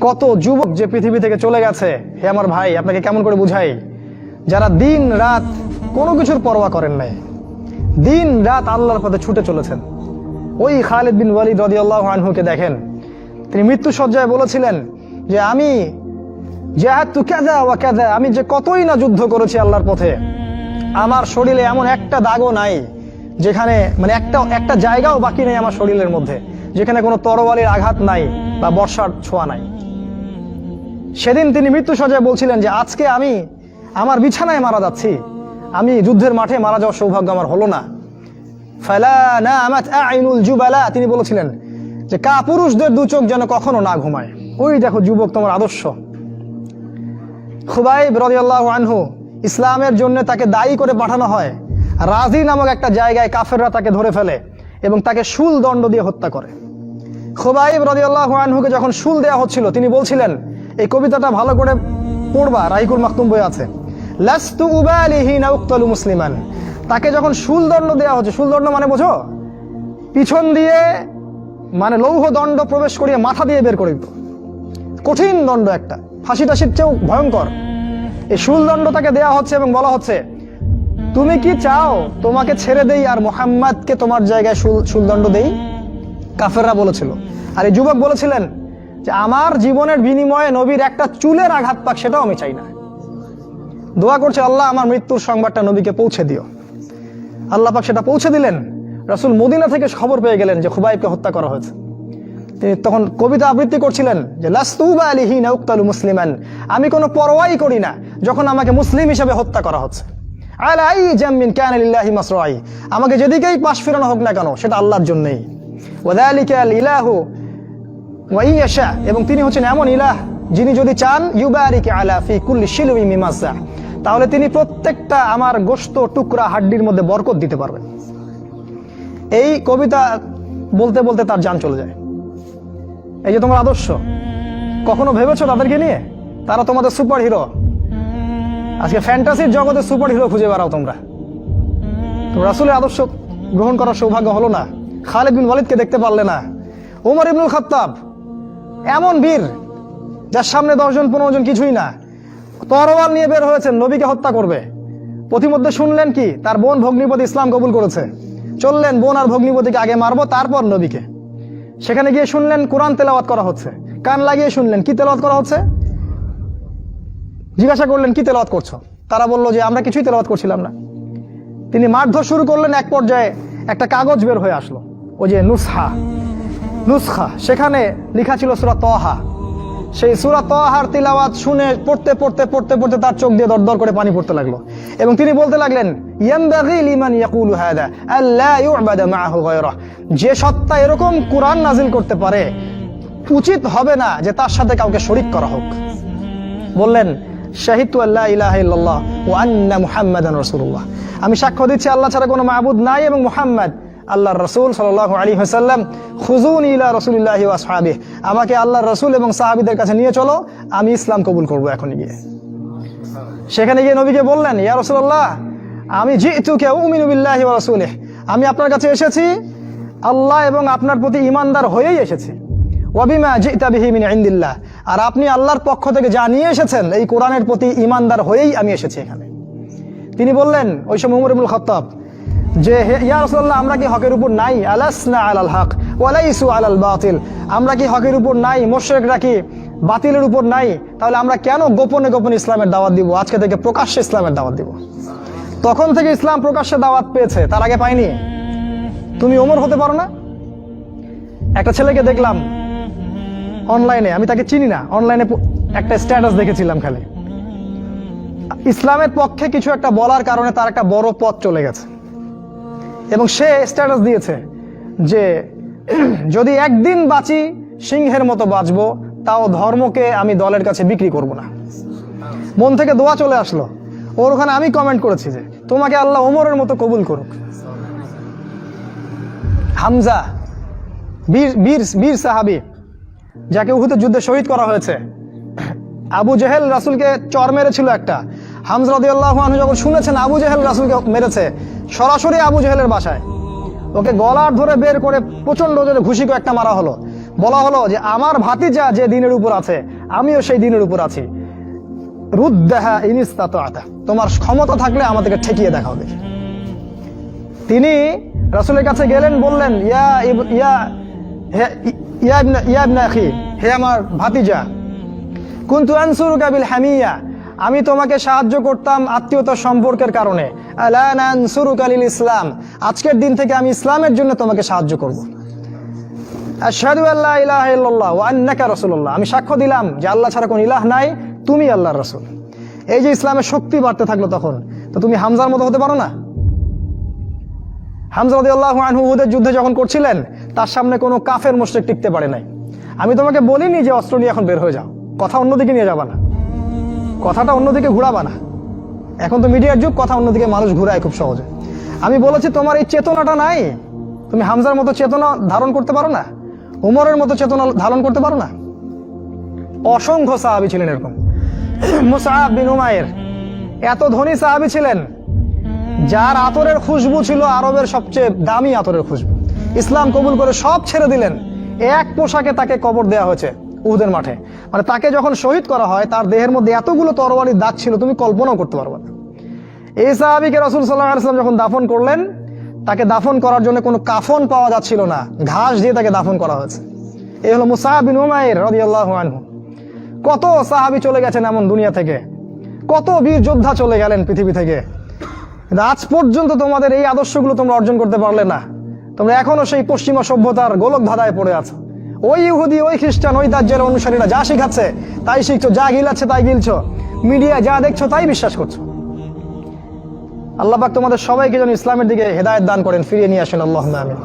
কত যুবক যে পৃথিবী থেকে চলে গেছে, হে আমার ভাই আপনাকে কেমন করে বুঝাই, যারা দিন রাত কোনো কিছুর পরোয়া করেন নাই, দিন রাত আল্লাহর পথে ছুটে চলেছেন। ওই খালিদ বিন ওয়ালিদ রাদিয়াল্লাহু আনহুকে দেখেন, তিনি মৃত্যু সজ্জায় বলেছিলেন যে আমি জাহাদতু কাযা ওয়া কাযা, আমি যে কতই না যুদ্ধ করেছি আল্লাহর পথে, আমার শরীরে এমন একটা দাগও নাই যেখানে মানে একটা জায়গাও বাকি নেই আমার শরীরের মধ্যে যেখানে কোনো তরবারির আঘাত নাই বা বর্ষার ছোঁয়া নাই। সেদিন তিনি মৃত্যু সজ্জায় বলছিলেন যে আজকে আমি আমার বিছানায় মারা যাচ্ছি, আমি যুদ্ধের মাঠে মারা যাওয়ার সৌভাগ্য আমার হলো না। ফালা নামাত আইনুল জুবালা, তিনি বলেছিলেন যে কাপুরুষদের দু চোখ যেন কখনো না ঘুমায়। ওই দেখো যুবক তোমার আদর্শ। খুবাইব রাদিয়াল্লাহু আনহু, ইসলামের জন্য তাকে দায়ী করে পাঠানো হয়, রাজি নামক একটা জায়গায় কাফেররা তাকে ধরে ফেলে এবং তাকে শুল দণ্ড দিয়ে হত্যা করে। খুবাইব রাদিয়াল্লাহু আনহুকে যখন শুল দেওয়া হচ্ছিল তিনি বলছিলেন, এই কবিতাটা ভালো করে পড়বা, রাহিকুল মাকতুম বই আছে, লাস্তু উবালিহি না উক্তালু মুসলিমান। তাকে যখন শুল দণ্ড দেওয়া হচ্ছে, শুল দণ্ড মানে বোঝো, পিছন দিয়ে মানে লৌহ দণ্ড প্রবেশ করিয়ে মাথা দিয়ে বের করে দিত, কঠিন দণ্ড, একটা ফাঁসি টাসির চেয়েও ভয়ঙ্কর। এই শুল দণ্ড তাকে দেওয়া হচ্ছে এবং বলা হচ্ছে তুমি কি চাও তোমাকে ছেড়ে দেই আর মুহাম্মাদকে তোমার জায়গায় শুলদণ্ড দেই? কাফেররা বলেছিল। আর এই যুবক বলেছিলেন যে আমার জীবনের বিনিময়ে নবীর একটা চুলের আঘাত পাক সেটাও আমি চাই না। দোয়া করছে আল্লাহ আমার মৃত্যুর সংবাদটা নবীকে পৌঁছে দিও। আল্লাহ পাক সেটা পৌঁছে দিলেন। রাসূল মদিনা থেকে খবর পেয়ে গেলেন যে খুবাইবকে হত্যা করা হয়েছে। তিনি তখন কবিতা আবৃত্তি করছিলেন যে লাস্তু উবালিহি না উক্তালু মুসলিমান, আমি কোনো পরোয়াই করি না যখন আমাকে মুসলিম হিসেবে হত্যা করা হচ্ছে। আলা আই জামিন কানা লিল্লাহি মাসরাই, আমাকে যেদিকেই পাশ ফেরানো হোক না কেন সেটা আল্লাহর জন্যই। ওয়াযালিকাল ইলাহু ওয়া ইয়াশা, এবং তিনি হচ্ছেন এমন ইলাহ যিনি যদি চান ইউবারিক আলা ফি কুল্লি শিলুই মিমাসা, তাহলে তিনি প্রত্যেকটা আমার গোশত টুকরা হাড্ডির মধ্যে বরকত দিতে পারবেন। এই কবিতা বলতে বলতে তার জান চলে যায়। এই যে তোমার আদর্শ, কখনো ভেবেছো তাদেরকে নিয়ে? তারা তোমাদের সুপার হিরো। আজকে ফ্যান্টাসির জগতে সুপার হিরো খুঁজে বেড়াও তোমরা। রাসূলের আদর্শ গ্রহণ করার সৌভাগ্য হলো না, খালিদ বিন ওয়ালিদকে দেখতে পারলে না। ওমর ইবনুল খাত্তাব এমন বীর যার সামনে 10 জন 15 জন কিছুই না, তরোয়াল নিয়ে বের হয়েছেন নবীকে হত্যা করবে। প্রতিমধ্যে শুনলেন কি তার বোন ভগ্নিপতি ইসলাম কবুল করেছে, চললেন বোন আর ভগ্নিপতিকে আগে মারবো তারপর নবীকে। সেখানে গিয়ে শুনলেন কোরআন তেলাওয়াত করা হচ্ছে, কান লাগিয়ে শুনলেন কি তেলাওয়াত করা হচ্ছে। জিজ্ঞাসা করলেন কি তেলাওয়াত করছো? তারা বলল যে আমরা কিছুই তেলাওয়াত করছিলাম না। তিনি মারধর শুরু করলেন, এক পর্যায়ে একটা কাগজ বের হয়ে আসলো, ওই যে নুসখা, সেখানে লেখা ছিল সূরা তাহা। সেই সূরা তাহার তিলাওয়াত শুনে পড়তে পড়তে পড়তে পড়তে তার চোখ দিয়ে দরদর করে পানি পড়তে লাগলো এবং তিনি বলতে লাগলেন ইয়ানবাগি লিমান ইয়াকুলু হাদা আল্লা ইউবাদা মাআহু গায়রা, যে সত্তা এরকম কোরআন নাজিল করতে পারে উচিত হবে না যে তার সাথে কাউকে শরীক করা হোক। বললেন শাহিদতু আল্লা ইলাহা ইল্লাল্লাহ ওয়া আন্না মুহাম্মাদান রাসূলুল্লাহ, আমি সাক্ষ্য দিচ্ছি আল্লাহ ছাড়া কোনো মাবুদ নাই এবং মুহাম্মদ আল্লাহর রাসূল সাল্লাল্লাহু আলাইহি ওয়াসাল্লাম। খুযুনি ইলা রাসূলিল্লাহি ওয়া আসহাবিহি, আমাকে আল্লাহর রাসূল এবং সাহাবীদের কাছে নিয়ে চলো, আমি ইসলাম কবুল করব এখনই গিয়ে। সেখানে গিয়ে নবীকে বললেন ইয়া রাসূলুল্লাহ আমি জিতুকা উমিনু বিল্লাহি ওয়া রাসূলিহি, আমি আপনার কাছে এসেছি আল্লাহ এবং আপনার প্রতি ঈমানদার হয়েই এসেছি। ওয়া বিমা জিতা বিহি মিন ইনদিল্লাহ, আর আপনি আল্লাহর পক্ষ থেকে যা নিয়ে এসেছেন এই কোরআনের প্রতি ঈমানদার হয়েই আমি এসেছি এখানে। তিনি বললেন ওই সময় ওমর ইবনুল খাত্তাব যে ইয়া রাসূলুল্লাহ আমরা কি হকের উপর নাই? আলাসনা আলাল হক ওয়া লাইসু আলাল বাতিল, আমরা কি হকের উপর নাই? মুশরিকরা কি বাতিলের উপর নাই? তাহলে আমরা কেন গোপনে গোপনে ইসলামের দাওয়াত দিব? আজকে থেকে প্রকাশ্যে ইসলামের দাওয়াত দিব। তখন থেকে ইসলাম প্রকাশ্যে দাওয়াত পেয়েছে, তার আগে পায়নি। তুমি ওমর হতে পারো না? একটা ছেলেকে দেখলাম অনলাইনে, আমি তাকে চিনি না, অনলাইনে একটা স্ট্যাটাস দেখেছিলাম, খালি ইসলামের পক্ষে কিছু একটা বলার কারণে তার একটা বড় পথ চলে গেছে এবং সে স্ট্যাটাস দিয়েছে যে যদি একদিন বাঁচি সিংহের মতো বাঁচবো, তাও ধর্মকে আমি দলের কাছে বিক্রি করব না। মন থেকে দোয়া চলে আসলো ওর ওখানে। আমি কমেন্ট করেছি যে তোমাকে আল্লাহ ওমরের মতো কবুল করুক। হামজা বীর সাহাবী যাকে উহুদের যুদ্ধে শহীদ করা হয়েছে, আবু জেহেল রাসূলকে চর মেরেছিল একটা। হামজা রাদিয়াল্লাহু আনহু যখন শুনেছেন আবু জেহেল রাসূলকে মেরেছে, সরাসরি আবু জেহেলের বাসায় ওকে গলার ধরে বের করে প্রচন্ড জোরে ঘুষি একটা মারা হলো। বলা হলো যে আমার ভাতিজা যে দিনের উপর আছে আমিও সেই দিনের উপর আছি, রুদ্দাহা ইন ইসতাতা'তা, তোমার ক্ষমতা থাকলে আমাদেরকে ঠেকিয়ে দেখাও দেখি। তিনি রাসূলের কাছে গেলেন, বললেন ইয়া ইবনা আখি, হে আমার ভাতিজা, কুনতু আনসুরুকা বিল হামিয়া, আমি তোমাকে সাহায্য করতাম আত্মীয়তার সম্পর্কের কারণে, আলা নানসুরুকা লিল ইসলাম, আজকের দিন থেকে আমি ইসলামের জন্য তোমাকে সাহায্য করব। আশহাদু আল্লা ইলাহা ইল্লাল্লাহ ওয়া আন্নাকা রাসূলুল্লাহ, আমি সাক্ষ্য দিলাম যে আল্লাহ ছাড়া কোনো ইলাহ নাই, তুমি আল্লাহর রাসূল। এই যে ইসলামের শক্তি বাড়তে থাকলো তখন, তো তুমি হামজার মতো হতে পারো না? হামজা রাদিয়াল্লাহু আনহু উহুদের যুদ্ধে যখন করছিলেন, তার সামনে কোনো কাফের মুশরিক টিকতে পারে নাই। আমি তোমাকে বলিনি যে অস্ত্র নিয়ে এখন বের হয়ে যাও, কথা অন্যদিকে নিয়ে যাবা না, কথাটা অন্যদিকে ঘুরাবা না। এখন তো মিডিয়ার যুগ, কথা অন্যদিকে মানুষ ঘুরায় খুব সহজে। আমি বলেছি তোমার এই চেতনাটা নাই, তুমি হামজার মতো চেতনা ধারণ করতে পারো না, উমরের মতো চেতনা ধারণ করতে পারো না। অসংখ্য সাহাবী ছিলেন এরকম। মুসআব বিন উমাইর এত ধনী সাহাবী ছিলেন, যার আতরের খুশবু ছিল আরবের সবচেয়ে দামি আতরের খুশবু। ইসলাম কবুল করে সব ছেড়ে দিলেন, এক পোশাকে তাকে কবর দেওয়া হয়েছে উহুদের মাঠে। মানে তাকে যখন শহীদ করা হয়, তার দেহের মধ্যে এতগুলো তরবারির দাগ ছিল, তুমি কল্পনাও করতে পারবে না। এই সাহাবীকে রাসূল সাল্লাল্লাহু আলাইহি ওয়াসাল্লাম যখন দাফন করলেন, তাকে দাফন করার জন্য কোনো কাফন পাওয়া যাচ্ছিল না, ঘাস দিয়ে তাকে দাফন করা হয়েছে। এই হলো মুসআব বিন উমাইর রাদিয়াল্লাহু আনহু। কত সাহাবী চলে গেছেন এমন দুনিয়া থেকে, কত বীর যোদ্ধা চলে গেলেন পৃথিবী থেকে, আজ পর্যন্ত তোমাদের এই আদর্শগুলো তোমরা অর্জন করতে পারলে না। তোমরা এখনো সেই পশ্চিমা সভ্যতার গোলক ধাঁধায় পড়ে আছো। ওই ইহুদি, ওই খ্রিস্টান, ওই দাজ্জালের অনুসারীরা যা শিখাচ্ছে তাই শিখছো, যা গিলাচ্ছে তাই গিলছো, মিডিয়া যা দেখছো তাই বিশ্বাস করছো। আল্লাহ পাক তোমাদের সবাইকে যেন ইসলামের দিকে হেদায়েত দান করেন, ফিরিয়ে নিয়ে আসেন। আল্লাহুম্মা আমিন।